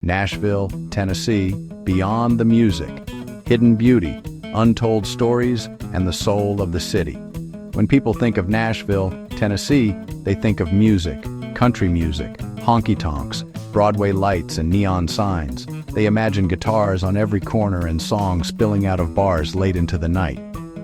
Nashville, Tennessee, beyond the music, hidden beauty, untold stories, and the soul of the city. When people think of Nashville, Tennessee, they think of music, country music, honky-tonks, Broadway lights and neon signs. They imagine guitars on every corner and songs spilling out of bars late into the night.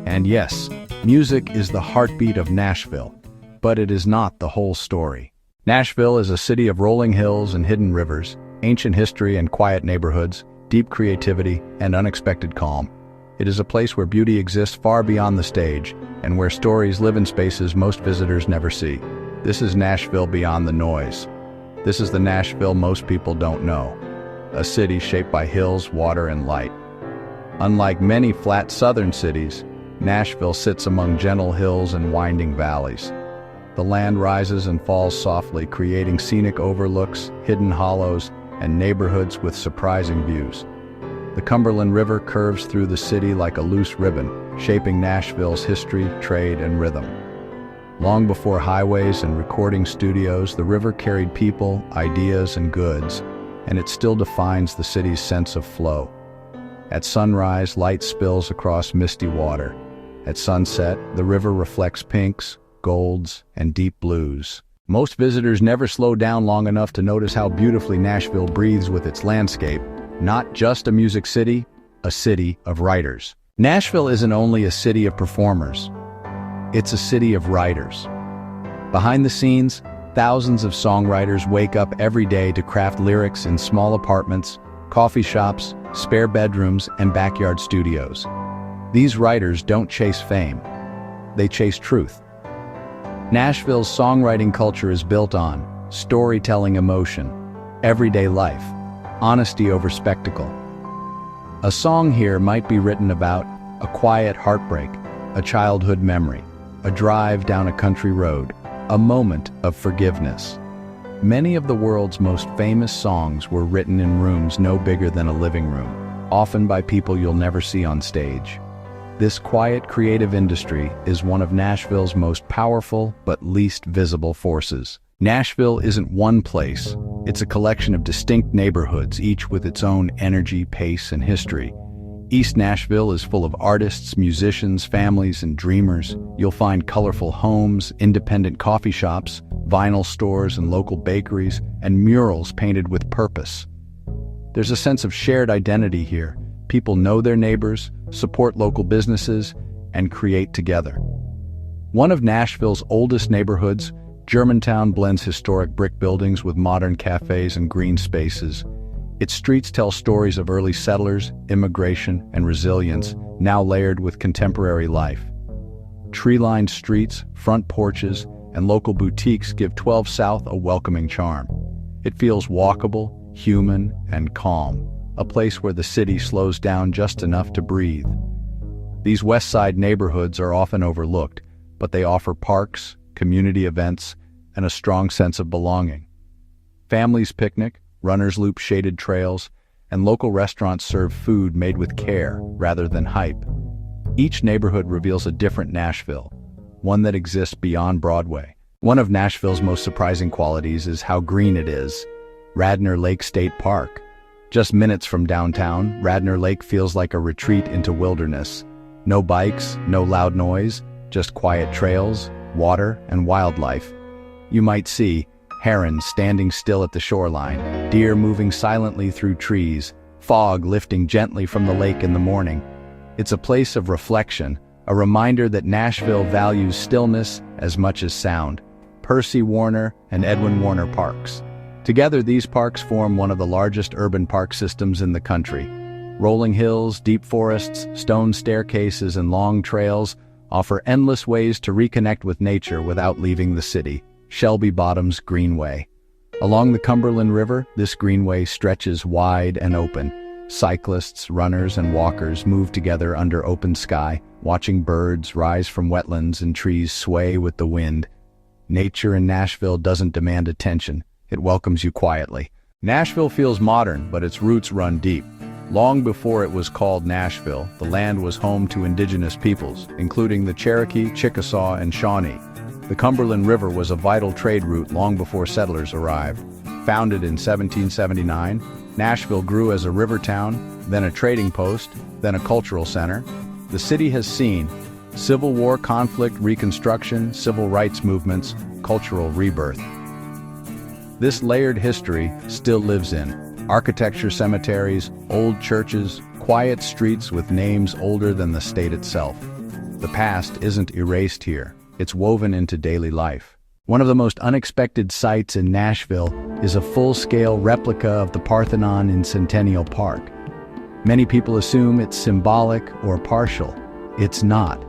And yes, music is the heartbeat of Nashville, but it is not the whole story. Nashville is a city of rolling hills and hidden rivers, ancient history and quiet neighborhoods, deep creativity and unexpected calm. It is a place where beauty exists far beyond the stage and where stories live in spaces most visitors never see. This is Nashville beyond the noise. This is the Nashville most people don't know. A city shaped by hills, water, and light. Unlike many flat southern cities, Nashville sits among gentle hills and winding valleys. The land rises and falls softly, creating scenic overlooks, hidden hollows, and neighborhoods with surprising views. The Cumberland River curves through the city like a loose ribbon, shaping Nashville's history, trade, and rhythm. Long before highways and recording studios, the river carried people, ideas, and goods, and it still defines the city's sense of flow. At sunrise, light spills across misty water. At sunset, the river reflects pinks, golds, and deep blues. Most visitors never slow down long enough to notice how beautifully Nashville breathes with its landscape. Not just a music city, a city of writers. Nashville isn't only a city of performers. It's a city of writers. Behind the scenes, thousands of songwriters wake up every day to craft lyrics in small apartments, coffee shops, spare bedrooms, and backyard studios. These writers don't chase fame. They chase truth. Nashville's songwriting culture is built on storytelling emotion, everyday life, honesty over spectacle. A song here might be written about a quiet heartbreak, a childhood memory, a drive down a country road, a moment of forgiveness. Many of the world's most famous songs were written in rooms no bigger than a living room, often by people you'll never see on stage. This quiet creative industry is one of Nashville's most powerful but least visible forces. Nashville isn't one place, it's a collection of distinct neighborhoods, each with its own energy, pace, and history. East Nashville is full of artists, musicians, families, and dreamers. You'll find colorful homes, independent coffee shops, vinyl stores and local bakeries, and murals painted with purpose. There's a sense of shared identity here. People know their neighbors, support local businesses, and create together. One of Nashville's oldest neighborhoods, Germantown, blends historic brick buildings with modern cafes and green spaces. Its streets tell stories of early settlers, immigration, and resilience, now layered with contemporary life. Tree-lined streets, front porches, and local boutiques give 12 South a welcoming charm. It feels walkable, human, and calm, a place where the city slows down just enough to breathe. These West Side neighborhoods are often overlooked, but they offer parks, community events, and a strong sense of belonging. Families picnic, runners loop shaded trails, and local restaurants serve food made with care rather than hype. Each neighborhood reveals a different Nashville, one that exists beyond Broadway. One of Nashville's most surprising qualities is how green it is. Radnor Lake State Park. Just minutes from downtown, Radnor Lake feels like a retreat into wilderness. No bikes, no loud noise, just quiet trails, water, and wildlife. You might see herons standing still at the shoreline, deer moving silently through trees, fog lifting gently from the lake in the morning. It's a place of reflection, a reminder that Nashville values stillness as much as sound. Percy Warner and Edwin Warner Parks. Together, these parks form one of the largest urban park systems in the country. Rolling hills, deep forests, stone staircases, and long trails offer endless ways to reconnect with nature without leaving the city. Shelby Bottoms Greenway. Along the Cumberland River, this greenway stretches wide and open. Cyclists, runners, and walkers move together under open sky, watching birds rise from wetlands and trees sway with the wind. Nature in Nashville doesn't demand attention. It welcomes you quietly. Nashville feels modern, but its roots run deep. Long before it was called Nashville, the land was home to indigenous peoples, including the Cherokee, Chickasaw, and Shawnee. The Cumberland River was a vital trade route long before settlers arrived. Founded in 1779, Nashville grew as a river town, then a trading post, then a cultural center. The city has seen Civil War conflict, reconstruction, civil rights movements, cultural rebirth. This layered history still lives in architecture, cemeteries, old churches, quiet streets with names older than the state itself. The past isn't erased here. It's woven into daily life. One of the most unexpected sights in Nashville is a full-scale replica of the Parthenon in Centennial Park. Many people assume it's symbolic or partial. It's not.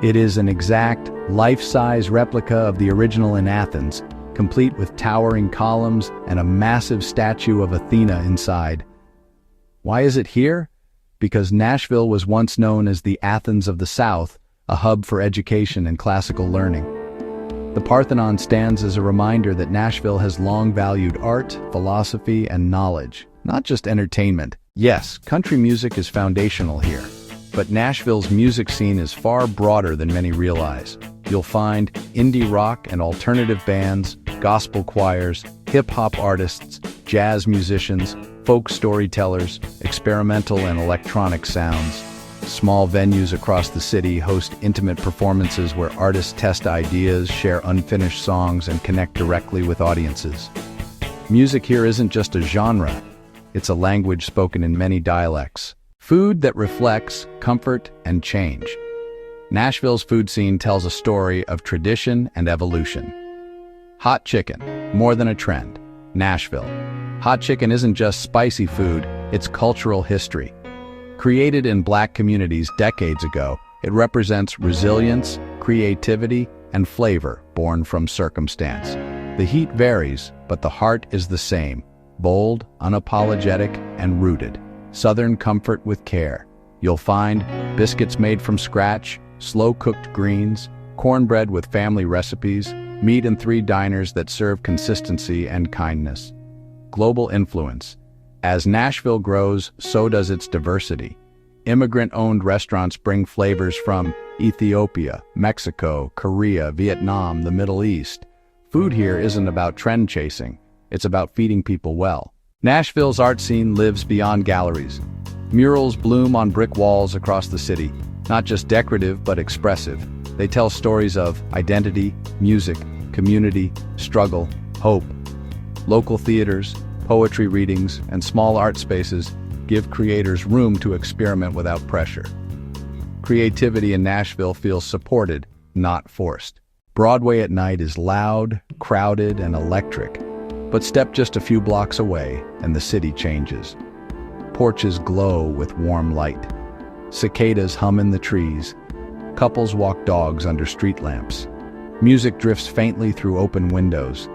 It is an exact, life-size replica of the original in Athens, complete with towering columns and a massive statue of Athena inside. Why is it here? Because Nashville was once known as the Athens of the South, a hub for education and classical learning. The Parthenon stands as a reminder that Nashville has long valued art, philosophy, and knowledge, not just entertainment. Yes, country music is foundational here, but Nashville's music scene is far broader than many realize. You'll find indie rock and alternative bands, gospel choirs, hip-hop artists, jazz musicians, folk storytellers, experimental and electronic sounds. Small venues across the city host intimate performances where artists test ideas, share unfinished songs, and connect directly with audiences. Music here isn't just a genre, it's a language spoken in many dialects. Food that reflects comfort and change. Nashville's food scene tells a story of tradition and evolution. Hot chicken, more than a trend. Nashville. Hot chicken isn't just spicy food, it's cultural history. Created in Black communities decades ago, it represents resilience, creativity, and flavor born from circumstance. The heat varies, but the heart is the same. Bold, unapologetic, and rooted. Southern comfort with care. You'll find biscuits made from scratch, slow-cooked greens, cornbread with family recipes, meat in 3 diners that serve consistency and kindness. Global influence. As Nashville grows, so does its diversity. Immigrant-owned restaurants bring flavors from Ethiopia, Mexico, Korea, Vietnam, the Middle East. Food here isn't about trend chasing, it's about feeding people well. Nashville's art scene lives beyond galleries. Murals bloom on brick walls across the city, not just decorative but expressive. They tell stories of identity, music, community, struggle, hope. Local theaters, poetry readings, and small art spaces give creators room to experiment without pressure. Creativity in Nashville feels supported, not forced. Broadway at night is loud, crowded, and electric. But step just a few blocks away, and the city changes. Porches glow with warm light. Cicadas hum in the trees. Couples walk dogs under street lamps. Music drifts faintly through open windows.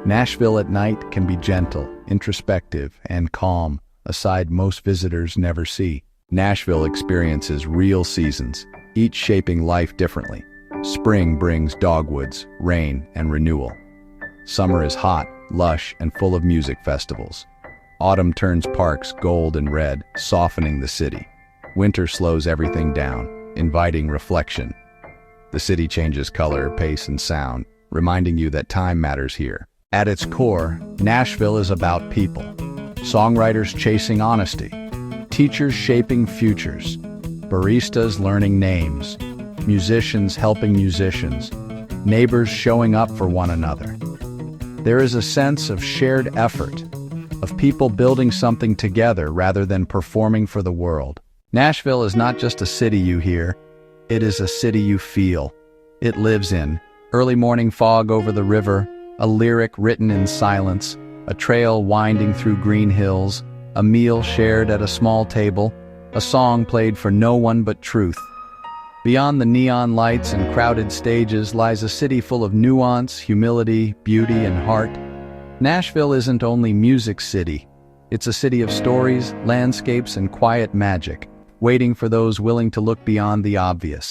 Nashville at night can be gentle, introspective, and calm, a side most visitors never see. Nashville experiences real seasons, each shaping life differently. Spring brings dogwoods, rain, and renewal. Summer is hot, lush, and full of music festivals. Autumn turns parks gold and red, softening the city. Winter slows everything down, inviting reflection. The city changes color, pace, and sound, reminding you that time matters here. At its core, Nashville is about people. Songwriters chasing honesty, teachers shaping futures, baristas learning names, musicians helping musicians, neighbors showing up for one another. There is a sense of shared effort, of people building something together rather than performing for the world. Nashville is not just a city you hear, it is a city you feel. It lives in early morning fog over the river, a lyric written in silence, a trail winding through green hills, a meal shared at a small table, a song played for no one but truth. Beyond the neon lights and crowded stages lies a city full of nuance, humility, beauty, and heart. Nashville isn't only music city. It's a city of stories, landscapes, and quiet magic, waiting for those willing to look beyond the obvious.